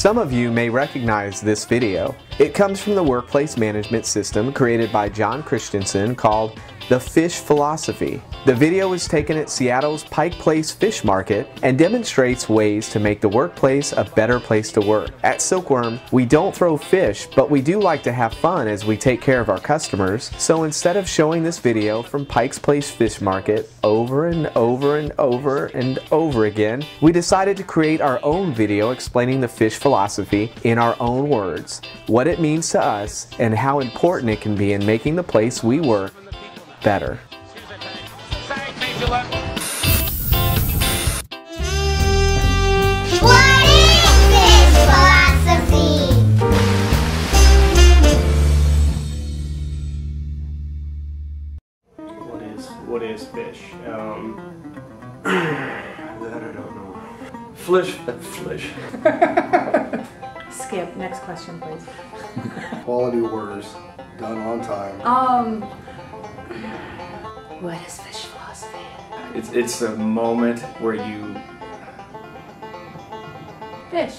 Some of you may recognize this video. It comes from the workplace management system created by John Christensen called The Fish Philosophy. The video was taken at Seattle's Pike Place Fish Market and demonstrates ways to make the workplace a better place to work. At Silkworm, we don't throw fish, but we do like to have fun as we take care of our customers. So instead of showing this video from Pike's Place Fish Market over and over and over and over again, we decided to create our own video explaining the fish philosophy in our own words, what it means to us, and how important it can be in making the place we work better. What is fish? That I don't know. Flish. Skip. Next question, please. Quality orders done on time. What is fish philosophy? It's a moment where you. Fish.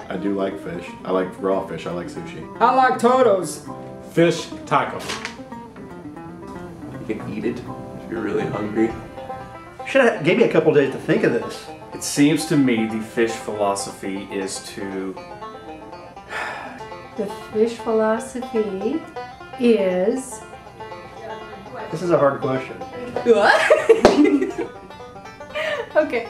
I do like fish. I like raw fish. I like sushi. I like Totos. Fish taco. You can eat it if you're really hungry. Should have gave me a couple days to think of this. It seems to me the fish philosophy is to. The fish philosophy is. This is a hard question. What? Okay.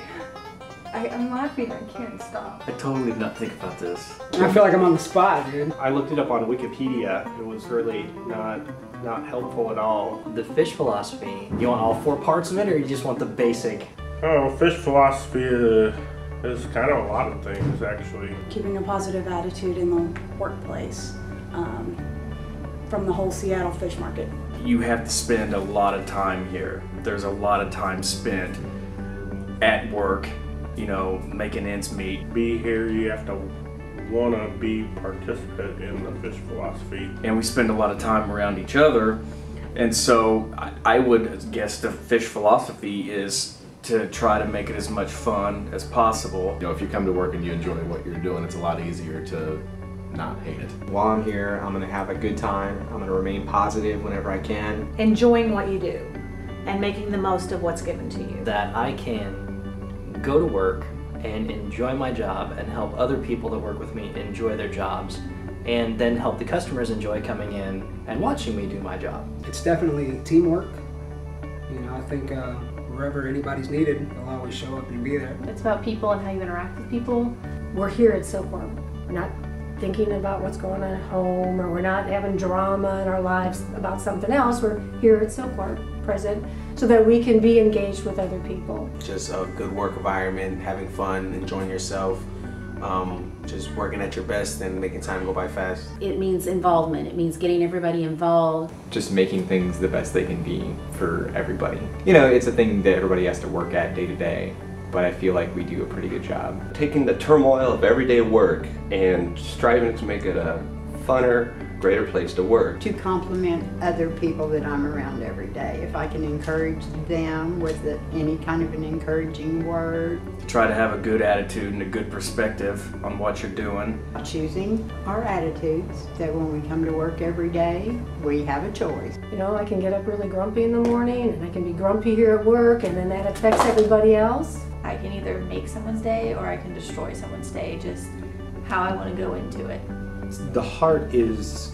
I'm laughing. I can't stop. I totally did not think about this. I feel like I'm on the spot, dude. I looked it up on Wikipedia. It was really not helpful at all. The fish philosophy, you want all four parts of it, or you just want the basic? Oh, fish philosophy is kind of a lot of things, actually. Keeping a positive attitude in the workplace from the whole Seattle fish market. You have to spend a lot of time here. There's a lot of time spent at work, you know, making ends meet. Be here, you have to want to be participant in the fish philosophy. And we spend a lot of time around each other. And so I would guess the fish philosophy is to try to make it as much fun as possible. You know, if you come to work and you enjoy what you're doing, it's a lot easier to not hate it. While I'm here, I'm going to have a good time. I'm going to remain positive whenever I can. Enjoying what you do and making the most of what's given to you. That I can go to work and enjoy my job and help other people that work with me enjoy their jobs, and then help the customers enjoy coming in and watching me do my job. It's definitely teamwork. You know, I think wherever anybody's needed, they'll always show up and be there. It's about people and how you interact with people. We're here at Silkworm. We're not thinking about what's going on at home, or we're not having drama in our lives about something else. We're here at Silkworm, present, so that we can be engaged with other people. Just a good work environment, having fun, enjoying yourself, just working at your best and making time go by fast. It means involvement. It means getting everybody involved. Just making things the best they can be for everybody. You know, it's a thing that everybody has to work at day to day, but I feel like we do a pretty good job. Taking the turmoil of everyday work and striving to make it a funner, greater place to work. To compliment other people that I'm around every day. If I can encourage them with any kind of an encouraging word. Try to have a good attitude and a good perspective on what you're doing. Choosing our attitudes, that when we come to work every day, we have a choice. You know, I can get up really grumpy in the morning, and I can be grumpy here at work, and then that affects everybody else. I can either make someone's day or I can destroy someone's day, just how I want to go into it. The heart is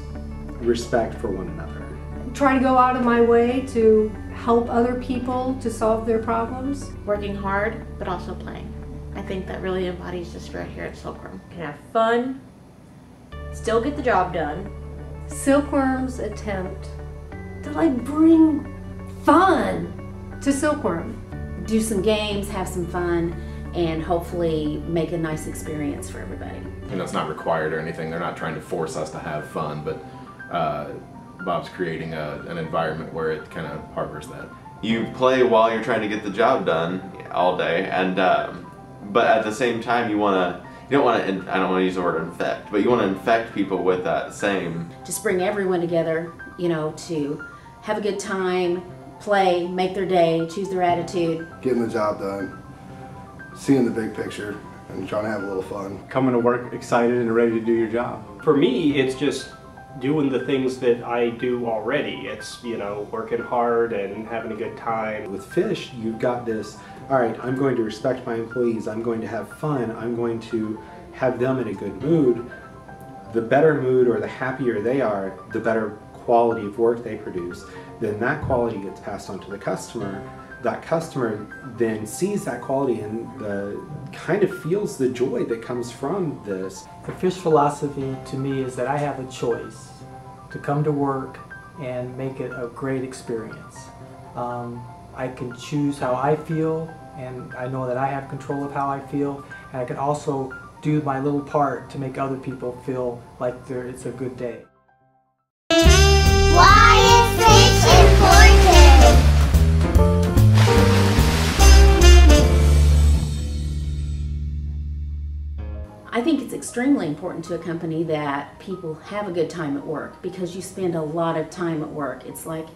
respect for one another. Try to go out of my way to help other people to solve their problems. Working hard, but also playing. I think that really embodies this right here at Silkworm. You can have fun, still get the job done. Silkworm's attempt to bring fun to Silkworm. Do some games, have some fun, and hopefully make a nice experience for everybody. You know, it's not required or anything. They're not trying to force us to have fun, but Bob's creating an environment where it kind of harbors that. You play while you're trying to get the job done all day, and but at the same time you don't want to, I don't want to use the word infect, but you want to infect people with that same. Just bring everyone together, you know, to have a good time, play, make their day, choose their attitude. Getting the job done, seeing the big picture, and trying to have a little fun. Coming to work excited and ready to do your job. For me, it's just doing the things that I do already. It's, you know, working hard and having a good time. With Fish, you've got this, all right, I'm going to respect my employees, I'm going to have fun, I'm going to have them in a good mood. The better mood or the happier they are, the better quality of work they produce. Then that quality gets passed on to the customer. That customer then sees that quality and kind of feels the joy that comes from this. The Fish philosophy to me is that I have a choice to come to work and make it a great experience. I can choose how I feel, and I know that I have control of how I feel, and I can also do my little part to make other people feel like it's a good day. Why is Fish important? I think it's extremely important to a company that people have a good time at work, because you spend a lot of time at work. It's like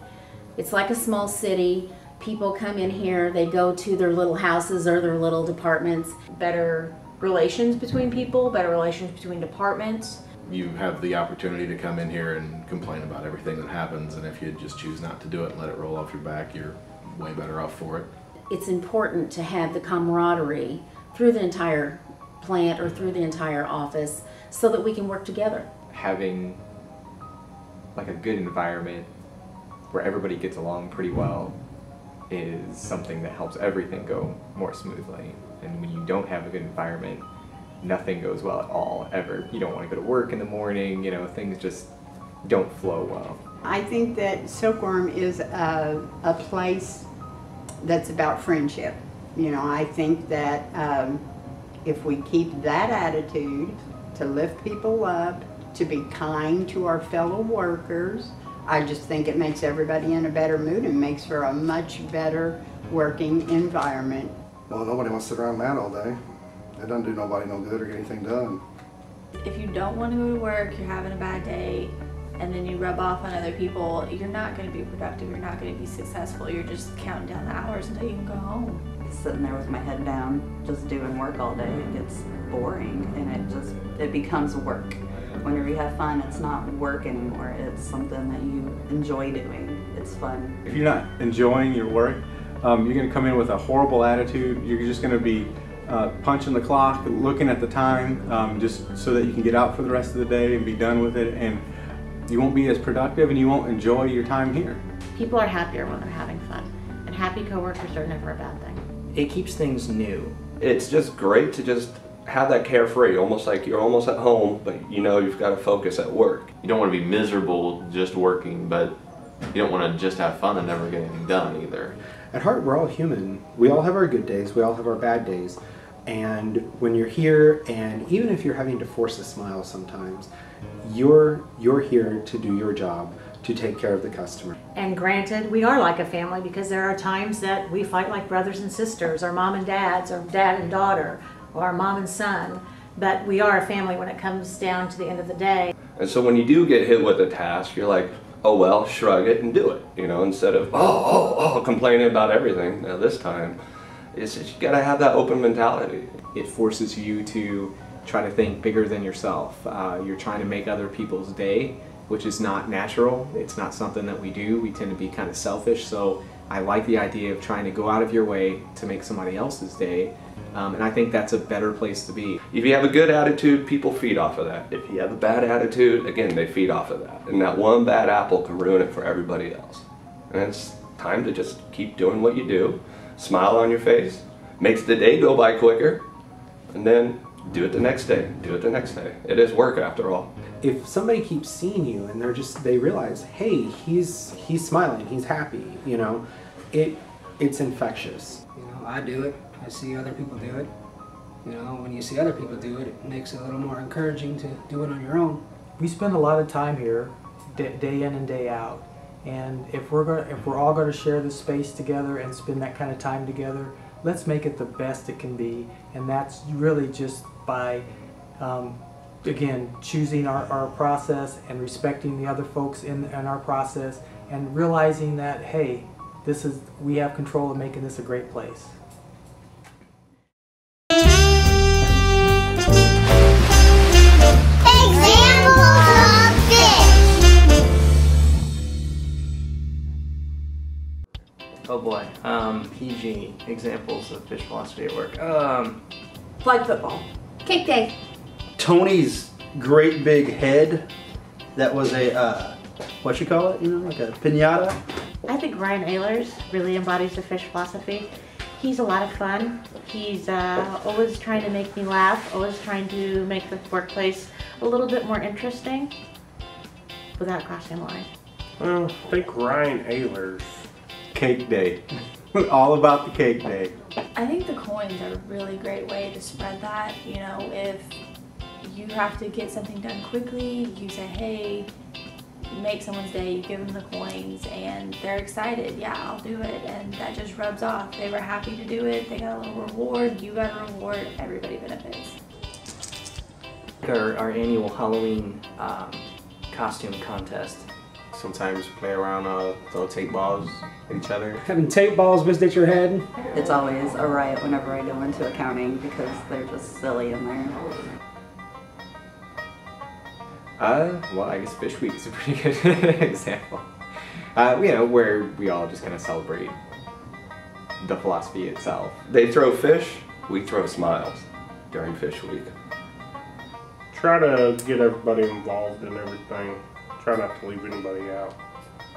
a small city. People come in here, they go to their little houses or their little departments. Better relations between people, better relations between departments. You have the opportunity to come in here and complain about everything that happens, and if you just choose not to do it and let it roll off your back, you're way better off for it. It's important to have the camaraderie through the entire plant or through the entire office so that we can work together. Having like a good environment where everybody gets along pretty well is something that helps everything go more smoothly. And when you don't have a good environment, nothing goes well at all, ever. You don't want to go to work in the morning, you know, things just don't flow well. I think that Silkworm is a place that's about friendship. You know, I think that if we keep that attitude to lift people up, to be kind to our fellow workers, I just think it makes everybody in a better mood and makes for a much better working environment. Well, nobody wants to sit around mad all day. It doesn't do nobody no good or get anything done. If you don't want to go to work, you're having a bad day, and then you rub off on other people, you're not going to be productive, you're not going to be successful, you're just counting down the hours until you can go home. Sitting there with my head down, just doing work all day, it gets boring, and it becomes work. Whenever you have fun, it's not work anymore, it's something that you enjoy doing. It's fun. If you're not enjoying your work, you're going to come in with a horrible attitude. You're just going to be punching the clock, looking at the time, just so that you can get out for the rest of the day and be done with it, and you won't be as productive and you won't enjoy your time here. People are happier when they're having fun, and happy coworkers are never a bad thing. It keeps things new. It's just great to just have that carefree, almost like you're almost at home, but you know you've got to focus at work. You don't want to be miserable just working, but you don't want to just have fun and never get anything done either. At heart, we're all human. We all have our good days, we all have our bad days. And when you're here, and even if you're having to force a smile sometimes, you're here to do your job, to take care of the customer. And granted, we are like a family, because there are times that we fight like brothers and sisters, or mom and dads, or dad and daughter, or mom and son. But we are a family when it comes down to the end of the day. And so when you do get hit with a task, you're like, oh well, shrug it and do it, you know, instead of complaining about everything. Now this time, it's just, you gotta have that open mentality. It forces you to try to think bigger than yourself. You're trying to make other people's day, which is not natural. It's not something that we do. We tend to be kind of selfish, so I like the idea of trying to go out of your way to make somebody else's day, and I think that's a better place to be. If you have a good attitude, people feed off of that. If you have a bad attitude, again, they feed off of that. And that one bad apple can ruin it for everybody else. And it's time to just keep doing what you do, smile on your face, makes the day go by quicker, and then do it the next day, do it the next day. It is work after all. If somebody keeps seeing you and they realize, hey, he's smiling, he's happy, you know, it's infectious. You know, I do it, I see other people do it. You know, when you see other people do it, it makes it a little more encouraging to do it on your own. We spend a lot of time here, day in and day out, and if we're all going to share this space together and spend that kind of time together, let's make it the best it can be, and that's really just by again, choosing our process and respecting the other folks in our process, and realizing that, hey, we have control of making this a great place. PG examples of fish philosophy at work. Flag football. Cake day. Tony's great big head. That was a what you call it? You know, like a piñata. I think Ryan Ehlers really embodies the fish philosophy. He's a lot of fun. He's always trying to make me laugh, always trying to make the workplace a little bit more interesting without crossing the line. Well, I think Ryan Ehlers. Cake day. All about the cake day. I think the coins are a really great way to spread that. You know, if you have to get something done quickly, you say, hey, make someone's day, you give them the coins, and they're excited. Yeah, I'll do it, and that just rubs off. They were happy to do it, they got a little reward, you got a reward, everybody benefits. Our annual Halloween costume contest. Sometimes play around, throw tape balls at each other. Having tape balls visit your head. It's always a riot whenever I go into accounting because they're just silly in there. Well, I guess Fish Week is a pretty good example. You know, where we all just kind of celebrate the philosophy itself. They throw fish, we throw smiles during Fish Week. Try to get everybody involved in everything. Try not to leave anybody out.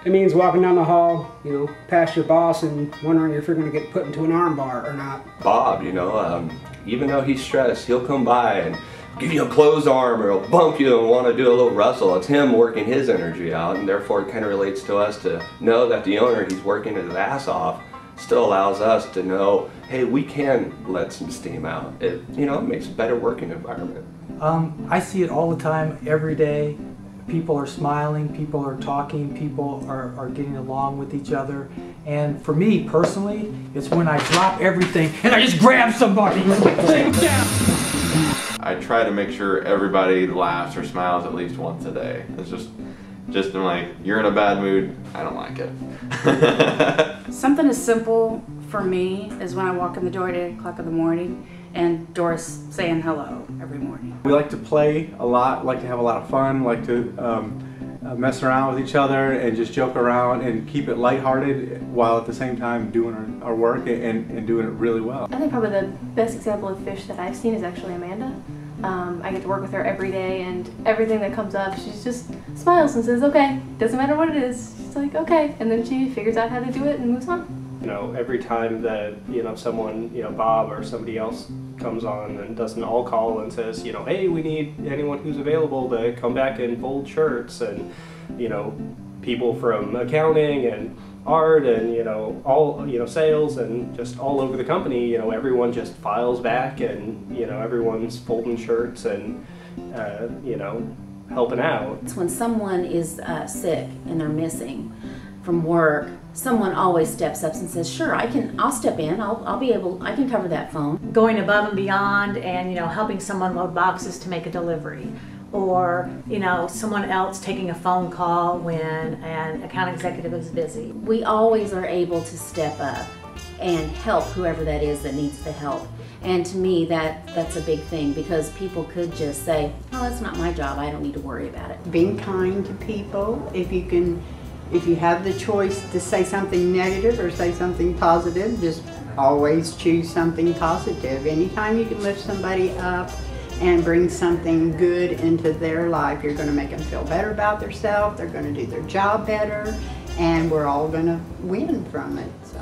It means walking down the hall, you know, past your boss and wondering if you're going to get put into an arm bar or not. Bob, you know, even though he's stressed, he'll come by and give you a closed arm or he'll bump you and want to do a little wrestle. It's him working his energy out, and therefore it kind of relates to us to know that the owner, he's working his ass off, still allows us to know, hey, we can let some steam out. It, you know, it makes a better working environment. I see it all the time, every day. People are smiling, people are talking, people are getting along with each other. And for me personally, it's when I drop everything and I just grab somebody and take them down. I try to make sure everybody laughs or smiles at least once a day. It's just I'm like, you're in a bad mood, I don't like it. Something as simple for me is when I walk in the door at 8 o'clock in the morning and Doris saying hello every morning. We like to play a lot, like to have a lot of fun, like to mess around with each other and just joke around and keep it lighthearted while at the same time doing our work and doing it really well. I think probably the best example of fish that I've seen is actually Amanda. I get to work with her every day, and everything that comes up, she just smiles and says, okay, doesn't matter what it is. She's like, okay, and then she figures out how to do it and moves on. You know, every time that, you know, someone, you know, Bob or somebody else comes on and does an all call and says, you know, hey, we need anyone who's available to come back and fold shirts, and, you know, people from accounting and art and, you know, all, you know, sales and just all over the company, you know, everyone just files back and, you know, everyone's folding shirts and, you know, helping out. It's when someone is sick and they're missing from work, someone always steps up and says, sure, I'll step in, I can cover that phone. Going above and beyond and, you know, helping someone load boxes to make a delivery. Or, you know, someone else taking a phone call when an account executive is busy. We always are able to step up and help whoever that is that needs the help. And to me, that's a big thing, because people could just say, oh, that's not my job, I don't need to worry about it. Being kind to people, if you have the choice to say something negative or say something positive, just always choose something positive. Anytime you can lift somebody up and bring something good into their life, you're going to make them feel better about themselves, they're going to do their job better, and we're all going to win from it. So.